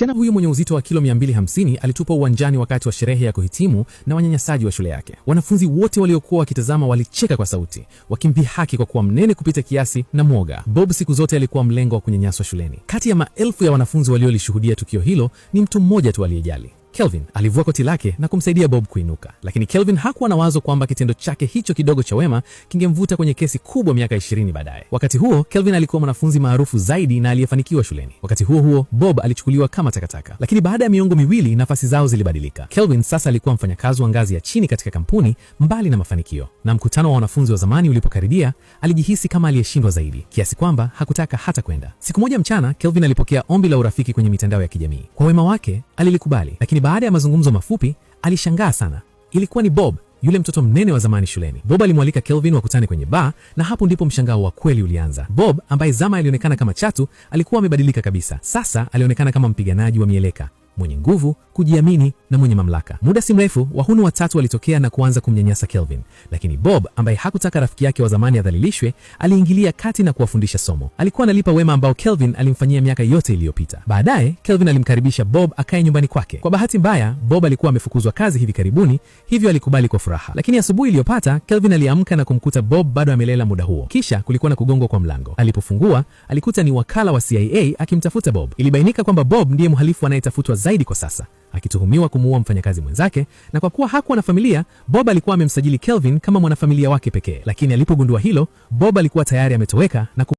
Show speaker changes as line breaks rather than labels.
Kijana huyu mwenye uzito wa kilo 250 alitupwa uwanjani wakati wa sherehe ya kuhitimu na wanyanyasaji wa shule yake. Wanafunzi wote waliokuwa wakitazama walicheka kwa sauti, wakimdhihaki kwa kuwa mnene kupita kiasi na mwoga. Bob siku zote alikuwa mlengo wa kunyanyaswa shuleni. Kati ya maelfu ya wanafunzi waliolishuhudia tukio hilo, ni mtu mmoja tu aliyejali. Kelvin alivua koti lake na kumsaidia Bob kuinuka. Lakini Kelvin hakuwa na wazo kwamba kitendo chake hicho kidogo cha wema kingemvuta kwenye kesi kubwa miaka 20 baadaye. Wakati huo, Kelvin alikuwa mwanafunzi maarufu zaidi na aliyefanikiwa shuleni. Wakati huo, Bob alichukuliwa kama takataka. Lakini baada ya miongo miwili, nafasi zao zilibadilika. Kelvin sasa alikuwa mfanyakazi wa ngazi ya chini katika kampuni, mbali na mafanikio. Na mkutano wa wanafunzi wa zamani ulipokaribia, alijihisi kama aliyeshindwa zaidi, kiasi kwamba hakutaka hata kwenda. Siku moja mchana, Kelvin alipokea ombi la urafiki kwenye mitandao ya kijamii. Kwa wema wake, alilikubali. Lakini baada ya mazungumzo mafupi, alishangaa sana. Ilikuwa ni Bob, yule mtoto mnene wa zamani shuleni. Bob alimwalika Kelvin wakutane kwenye bar, na hapo ndipo mshangao wa kweli ulianza. Bob, ambaye zama alionekana kama chatu, alikuwa amebadilika kabisa. Sasa alionekana kama mpiganaji wa mieleka, mwenye nguvu, kujiamini na mwenye mamlaka. Muda si mrefu, wahuni watatu walitokea na kuanza kumnyanyasa Kelvin. Lakini Bob, ambaye hakutaka rafiki yake wa zamani adhalilishwe, aliingilia kati na kuwafundisha somo. Alikuwa analipa wema ambao Kelvin alimfanyia miaka yote iliyopita. Baadaye, Kelvin alimkaribisha Bob akae nyumbani kwake. Kwa bahati mbaya, Bob alikuwa amefukuzwa kazi hivi karibuni, hivyo alikubali kwa furaha. Lakini asubuhi iliyopata, Kelvin aliamka na kumkuta Bob bado amelela muda huo. Kisha kulikuwa na kugongwa kwa mlango. Alipofungua, alikuta ni wakala wa CIA akimtafuta Bob. Ilibainika kwamba Bob ndiye mhalifu anayetafutwa zaidi kwa sasa, akituhumiwa kumuua mfanyakazi mwenzake, na kwa kuwa hakuwa na familia, Bob alikuwa amemsajili Kelvin kama mwanafamilia wake pekee. Lakini alipogundua hilo, Bob alikuwa tayari ametoweka na